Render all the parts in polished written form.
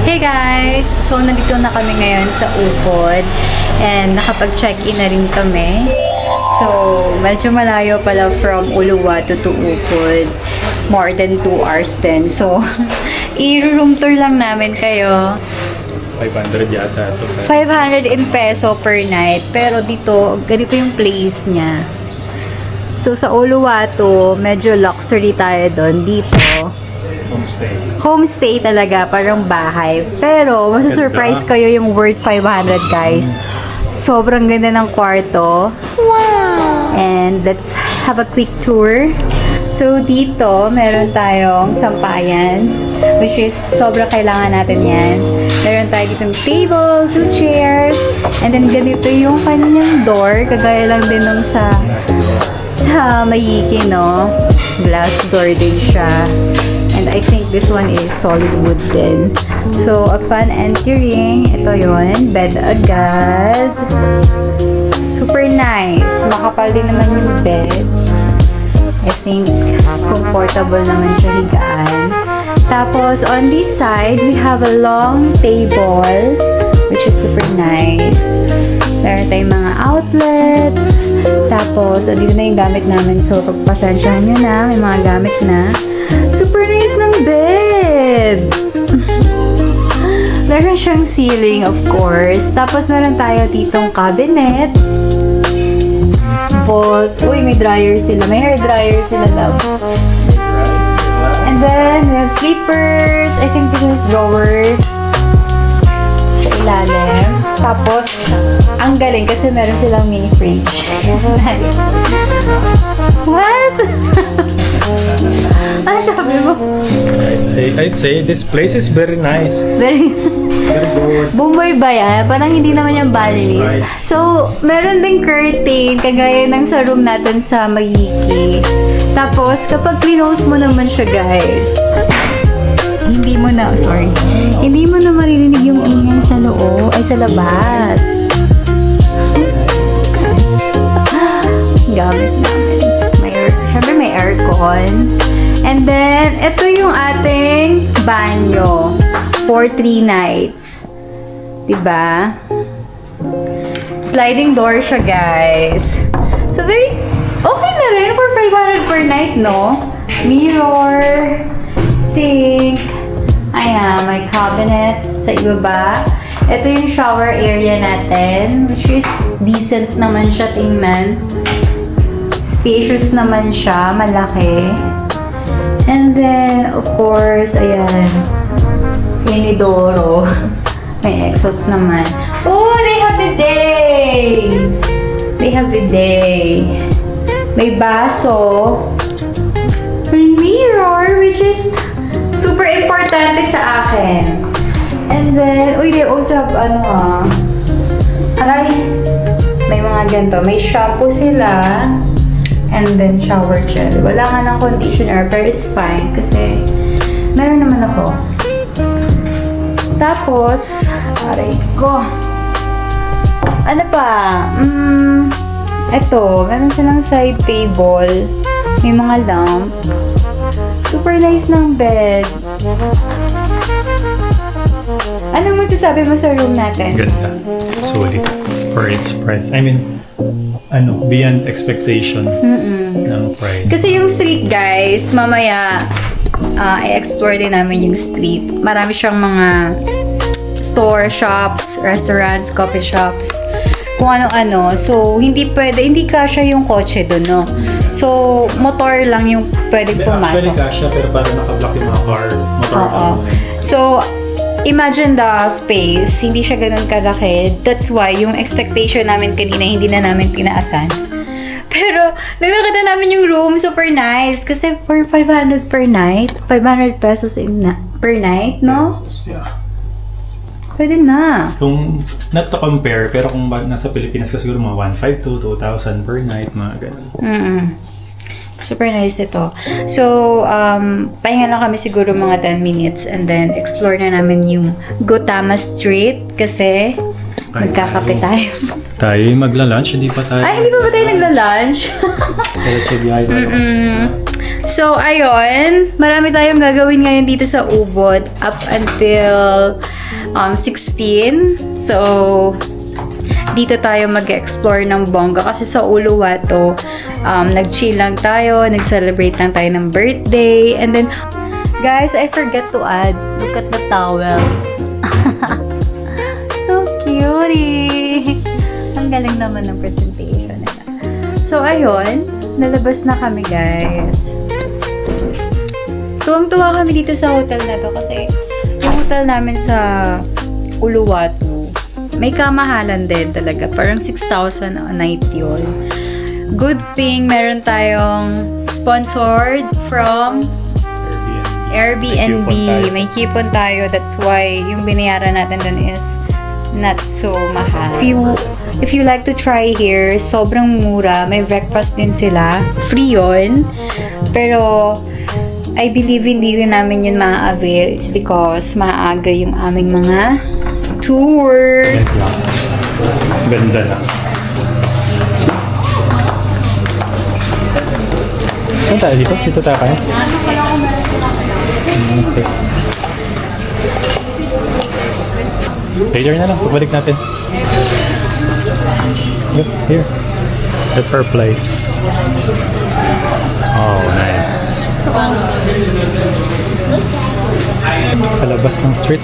Hey guys! So, nandito na kami ngayon sa Upod and nakapag-check-in na rin kami. So, medyo malayo pala from Uluwatu to Upod. More than 2 hours din. So, i-room tour lang namin kayo. 500 yata ito. 500 in peso per night. Pero dito, ganito yung place niya. So, sa Uluwatu, medyo luxury tayo doon. Dito, homestay talaga, parang bahay. Pero, masusurprise kayo yung worth 500, guys. Sobrang ganda ng kwarto. Wow! And let's have a quick tour. So, dito, meron tayong sampayan, which is sobrang kailangan natin yan. Meron tayo ditong table, 2 chairs, and then ganito yung kanyang door, kagaya lang din nung sa Mayiki, no? Glass door din siya. And I think this one is solid wood din. So, upon entering, ito yon, bed agad. Super nice. Makapal din naman yung bed. I think comfortable naman siya higaan. Tapos, on this side, we have a long table, which is super nice. Meron tayong mga outlets. Tapos, andito na yung gamit namin. So, pagpasensyahan nyo na, may mga gamit na. Super nice ng bed! Meron siyang ceiling, of course. Tapos, meron tayo ditong cabinet. Vault. Uy, may dryer sila. May hair dryer sila daw. And then, we have sleepers. I think this is drawer sa ilalim. Tapos, ang galing kasi meron silang mini fridge. Nice. What? Ano sabi mo? I'd say this place is very nice. Very good. Bombay ba yan? Parang hindi naman yung Balinese. Nice. So, meron ding curtain, kagaya ng sa room natin sa Mayiki. Tapos, kapag close mo naman siya, guys, hindi mo na maririnig yung ingay sa loob, ay sa labas. Gamit namin. Siyempre may aircon. And then, ito yung ating banyo for 3 nights. Diba? Sliding door siya, guys. So, very okay na rin for 500 per night, no? Mirror, sink, ayan, may cabinet sa ibaba. Ito yung shower area natin, which is decent naman siya tingnan. Spacious naman siya, malaki. And then, of course, ayan, inidoro. May exhaust naman. Oh, they have bidet! They have bidet. May baso. May mirror, which is super importante sa akin. And then, uy, they also have, aray, may mga ganito. May shampoo sila. And then, shower gel. Wala nga ng conditioner, pero it's fine. Kasi, meron naman ako. Tapos, aray ko. Ano pa? Eto, meron silang side table. May mga lamp. Super nice ng bed. Ano masasabi mo sa room natin? Ganda. Solid. For its price. I mean, beyond expectation ng price. Kasi yung street, guys, mamaya i-explore din namin yung street. Marami siyang mga store, shops, restaurants, coffee shops, kung ano-ano. So, hindi kasya yung kotse doon, no? So, motor lang yung pwedeng pumasok. Actually, kasya, pero parang nakablock yung mga motor. Oo. So, imagine the space, hindi siya ganun kalaki. That's why, yung expectation namin kanina, hindi na namin tinaasan. Pero, nagkakita namin yung room, super nice. Kasi for 500 per night, 500 pesos per night, no? Yeah. Pwede na. Kung, not to compare, pero kung nasa Pilipinas ka siguro mga 1,500 to 2,000 per night, mga ganun. Super nice ito. So, pahinga lang kami siguro mga 10 minutes and then explore na namin yung Gautama Street kasi magkakape tayo. Tayo magla-lunch, hindi pa tayo. Ay, hindi pa ba tayo nagla-lunch? So, ayun. Marami tayong gagawin ngayon dito sa Ubod up until 16. So, dito tayo mag-explore ng bongga kasi sa Uluwatu, nag-chill lang tayo, nag-celebrate lang tayo ng birthday, and then, guys, I forget to add, look at the towels. So cute! Ang galing naman ng presentation nila. So, ayun, nalabas na kami, guys. Tuwang-tuwa kami dito sa hotel na to kasi yung hotel namin sa Uluwatu, may kamahalan din talaga. Parang 6,000 a night yun. Good thing, meron tayong sponsored from Airbnb. May coupon tayo. That's why yung binayaran natin dun is not so mahal. If you like to try here, sobrang mura. May breakfast din sila. Free yun. Pero, I believe hindi rin namin yun ma-avail. It's because maaga yung aming mga tour. Ganda na. Saan tayo dito? Dito tayo kayo? Okay. Later na lang. Pagbalik natin. Yep, here. That's our place. Oh, nice. Palabas ng street.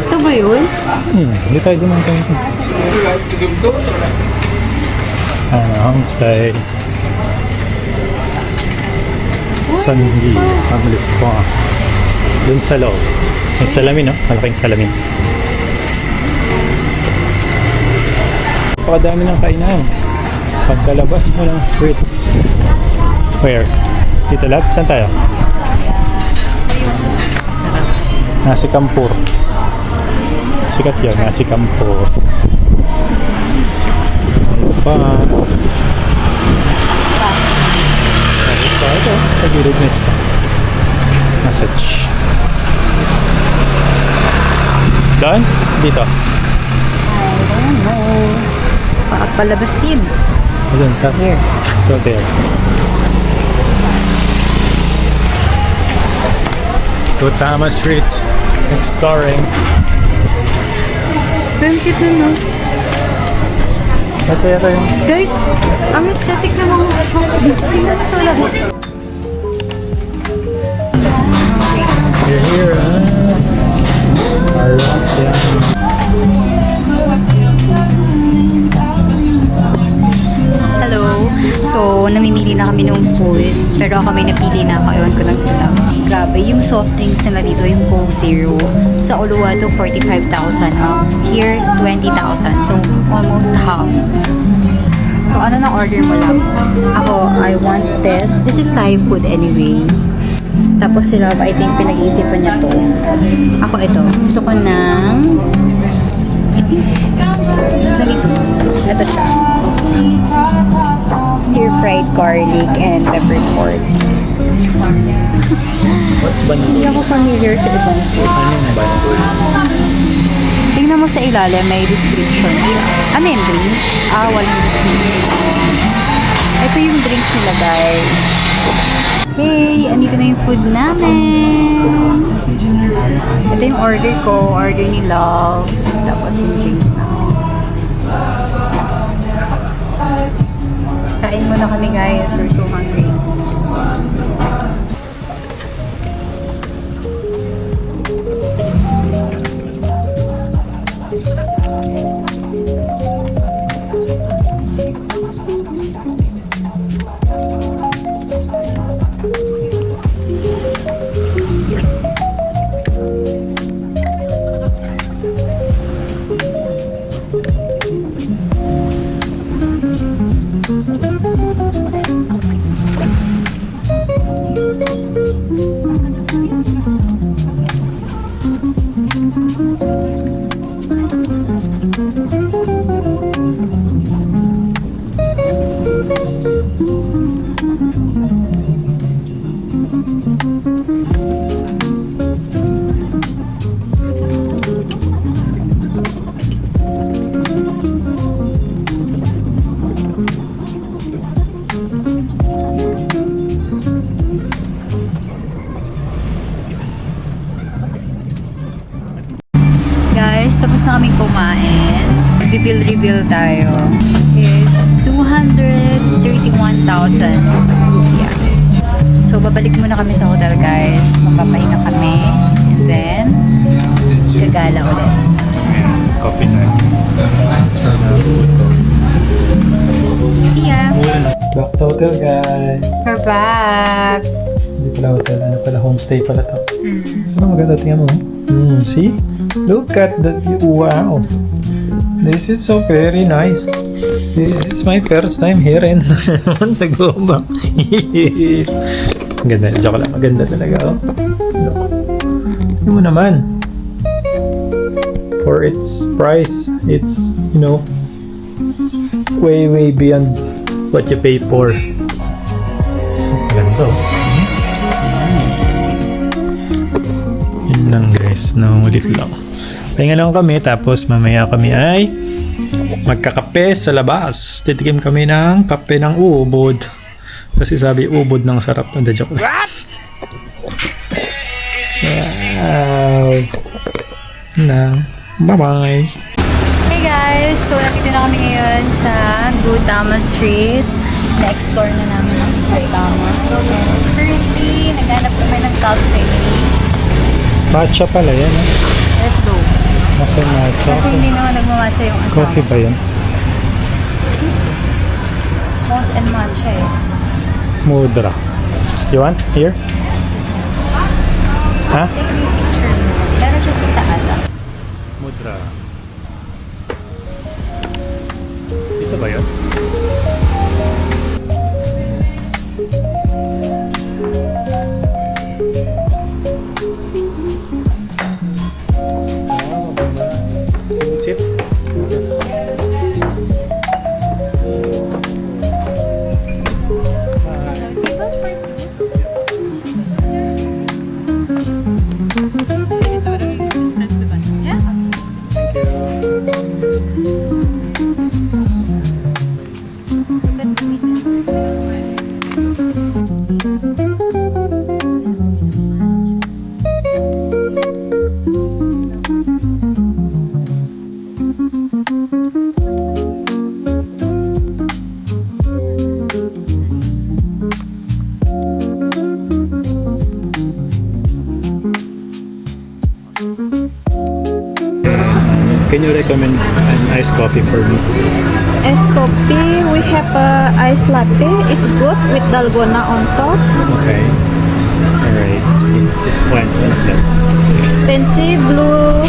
Ito ba yun? Hindi tayo dumaan tayo. Homestay. Sandy. Family Spa. Doon sa loob. May salamin, no? Magpahing salamin. Napakadami ng kainan. Pagkalabas mo ng street. Where? Dito lab? Saan tayo? Nasi Campur. Sikat yun, Nasi Campur. Spa. Spa ito. Sa gilid na spa. Massage. Doon? Dito? I don't know. Palabas din. Doon, sa here. Let's go there. Gautama Street. Exploring. Ang cute na, no? Ito yung... Guys, ang aesthetic na mga tingnan ito lahat. You're here, Hello. So, namimili na kami ng food. Pero ako may napili na ako. Ewan ko lang sila. Grabe, yung soft drinks nila dito, yung Coke Zero. Sa Uluwatu, 45,000. Here, 20,000. So, almost half. So, ano na order mo lang? Ako, I want this. This is Thai food anyway. Tapos sila, I think, pinag-iisipan niya to. Ako ito. Gusto ko ng... ganito. Ito siya. Stir-fried garlic and pepper pork. What's banana? Hindi ako familiar sa ibang food. Ano yung banana? Tingnan mo sa ilalim, may description siya. Ano yung drinks? Walang description. Ito yung drinks nila, guys. Hey, andito na yung food namin. Ito yung order ko. Order ni Love. Tapos yung drinks namin. Kain muna kami, guys. We're so hungry. Guys, tapos na kaming kumain. Reveal tayo. Is 231,000. Yeah. So, babalik muna kami sa hotel, guys. Magpapahinga kami. And then, gagala ulit. Coffee na. See ya! Back to hotel, guys. We're back! Hindi pala hotel. Ano pala? Homestay pala to. Ano maganda? Tingnan mo. See? Look at that view. Wow. This is so very nice. This is my first time here and nag-uubang. Ganda. Joke lang. Maganda talaga. Oh. Look. Tingnan mo naman. For its price, it's, you know, way beyond what you pay for. Ganda. Yun lang guys, naulit lang. Pahinga lang kami, tapos mamaya kami ay magkakape sa labas. Titikim kami ng kape ng ubod. Kasi sabi ubod ng sarap. Hindi, joke lang. Wow. Na. Bye-bye. Hey guys! So, nakita na kami ngayon sa Gautama Street. Na-explore na namin ang Gautama. And currently, naghanap kami ng cafe. Matcha pala yan, eh. Let's go. Nasa matcha. Kasi hindi naman nagmamatcha yung asawa. Coffee ba yan? Moss and matcha eh. Mudra. You want? Here? Ha? Take me picture mo. Meron siya sa taas ah. Mudra. Ito ba yun? Sit. Table for two. Yeah. Can you recommend an iced coffee for me? Iced coffee, we have a iced latte. It's good with dalgona on top. Okay. Alright. Just one of them. Fancy blue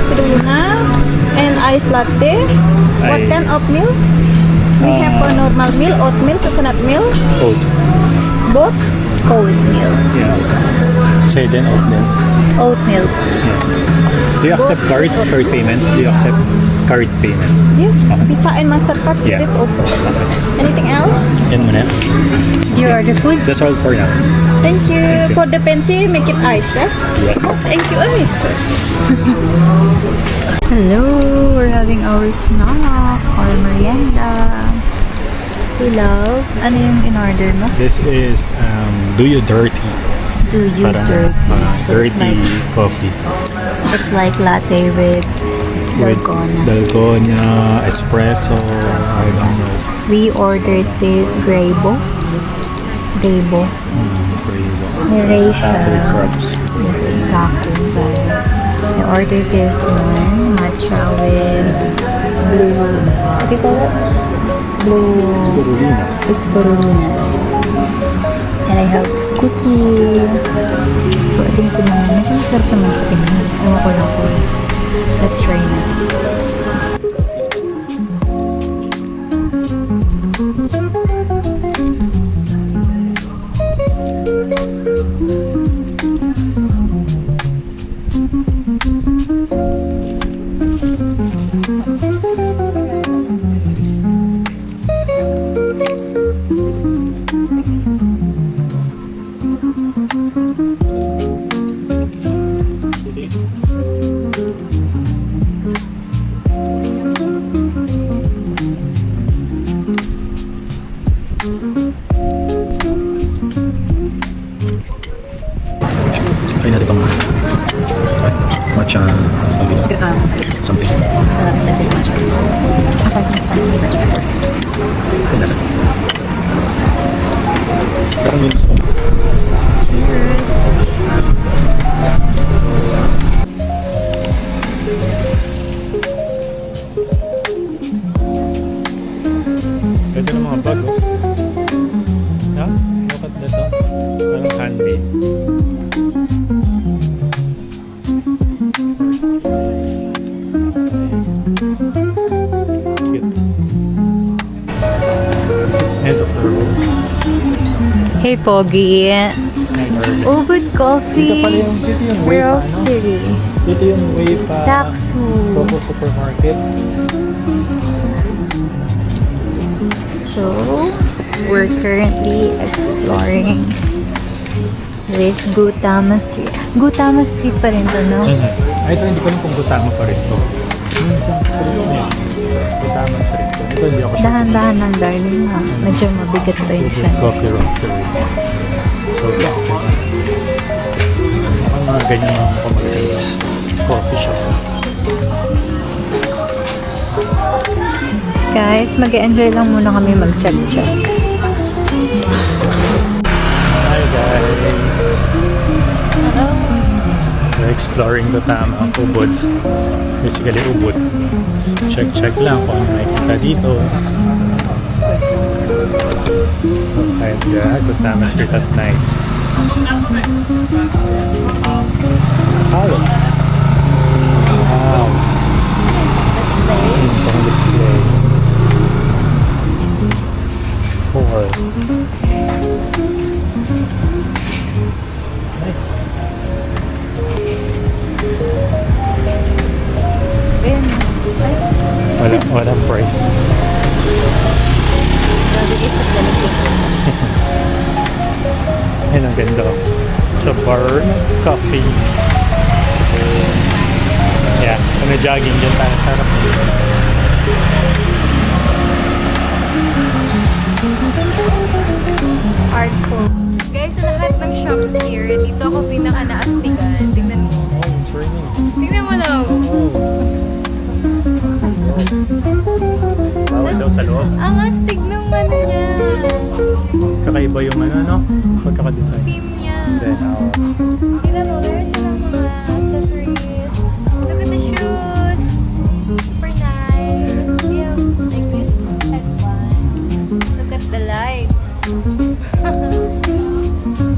spirulina and iced latte. What kind of milk? We have a normal milk, oatmeal, coconut milk, Oat. both. Oatmeal. Yeah. Say then oat then. Oatmeal. Do you accept card payment? Do you accept card payment? Yes, Visa and Mastercard. Yeah. It is also. Okay. Anything else? Yan muna. You order food? That's all for now. Thank you. Thank you. For the fancy, make it ice, right? Yes. Thank you, ice. Hello! We're having our snack or merienda. We love. Ano yung in-order mo? This is Do You Dirty. Do you Parang, dirty? So it's dirty like, coffee. it's like latte with dalgona. With dalgona, espresso, I don't know. We ordered this Greybo. Greybo. Malaysia. Crops. This is taco, guys. I ordered this one, matcha with blue, what do you call it? Blue Spirulina. spirulina. And I have cookie. So, I think medyo masarap naman siya tingnan. Ewan ko lang po. Let's try na. Ay natin itong matcha Something. Parang minus ako. Cheers! Ganda ng mga bag, oh. Ha? Look at that, oh. Parang handmade. Cute. End of the road. Hey, Pogi! Ubud Coffee! Dito yung way pa, no? Roastery! Dito yung way pa. Taksu! Coco Supermarket. So, we're currently exploring this Gautama Street. Gautama Street pa rin to, no? Ay, ito hindi ko alam kung Gautama pa rin to. Yung isang street na yun. Gautama Street to. Ito hindi ako sure. Dahan-dahan lang, darling, ha? Medyo mabigat pa yun siya. Coffee Roastery. Ang mga ganyan mga pamagay coffee shop. Guys, mag-enjoy lang muna kami mag-check-check. Hi guys! Hello! We're exploring Gautama, Ubud. Basically Ubud. Check lang kung ano makikita dito. And Gautama Street at night. Halo. Wow. Pang display. 4. Nice. Ayun. Ay, Walang price. grabe kayo sa galing. Ayun ang ganda. Chabarn Coffee. Yeah, kami jogging dyan tayo. Sarap. Hardcore. Guys, sa lahat ng shops here, dito ako pinaka-naastigan. Tingnan mo. Oh, it's raining. Tingnan mo lang. Oh. Bawal daw sa loob. Ang astig ng ano niya. Kakaiba yung ano, no? Pagkakadesign. Team niya. Design, oh. Tingnan mo, meron silang mga accessories. Look at the shoes. Super nice. Yeah, like this headband. Look at the lights.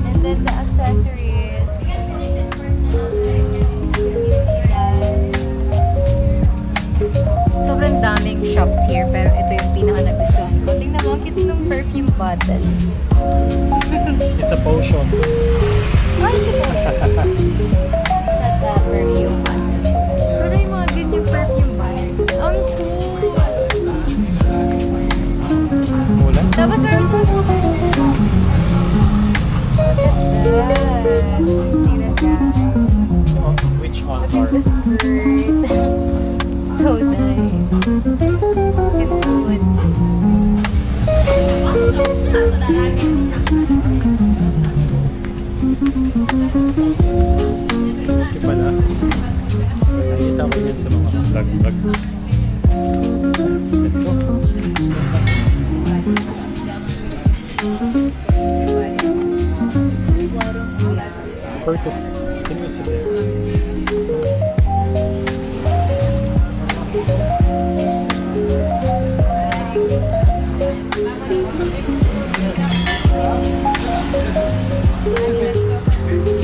And then the accessories. You see that? Sobrang daming shops here, pero ito yung pinaka-nagustuhan ko. Tingnan mo, ang cute ng perfume bottle. It's a potion. Oh, it's a sa perfume bottle. Pero yung mga ganyan perfume bottles. Ang cool! Mula? Tapos meron sa look at that. See that, guys? Oh, which one Look at the skirt. So nice. Swimsuit. Ito pala. Nakikita ko yun sa mga vlog. Let's go. Porto. Can we sit there?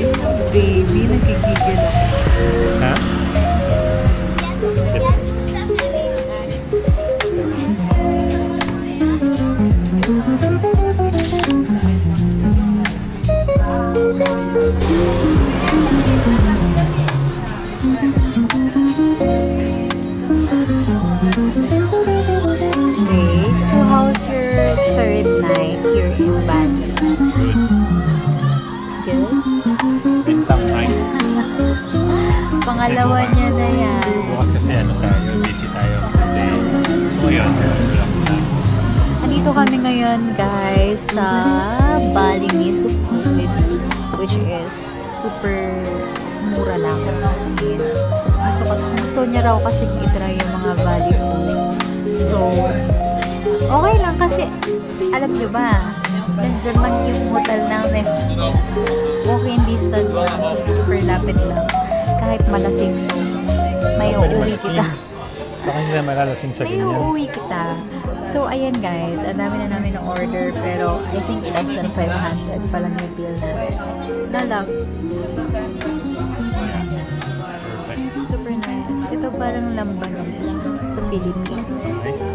Cute ng baby. Nagkikigil ako. Ha? Okay, so how's your third night here in Bali? Good. Good? Bintang night. Pangalawa niya na yan. Bukas kasi ano tayo, busy tayo. Day. So yun, relax na. Andito kami ngayon, guys, sa Balinese food, which is super mura lang. As in, pasok at niya raw kasi i-try yung mga valley food. So, okay lang kasi, alam niyo ba, nandiyan lang yung hotel namin. Walking distance lang, so super lapit lang. Kahit malasing, may uuwi kita. Baka hindi na malalasing sa May ganyan. uuwi kita. So, ayan guys, ang dami na namin ng order, pero I think less than 500 pa lang yung bill namin. Nalap. Super nice. Ito parang lambanog sa Philippines. Nice.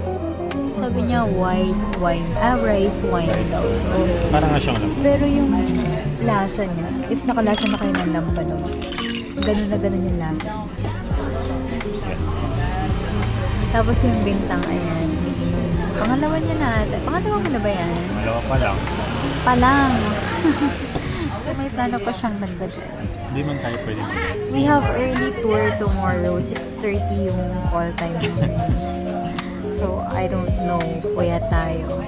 Sabi niya white wine, rice wine daw. Parang nga siyang alam. Pero yung lasa niya, if nakalasa na kayo ng lambanog, ganun na ganun yung lasa. Yes. Tapos yung bintang, ayan. Pangalawa niya na. Pangalawa mo na ba yan? Malawa pa lang. Palang. So may plano pa siyang dagdagan. Hindi man tayo pwede. We have early tour tomorrow. 6:30 yung call time namin. So, I don't know. Kuya tayo.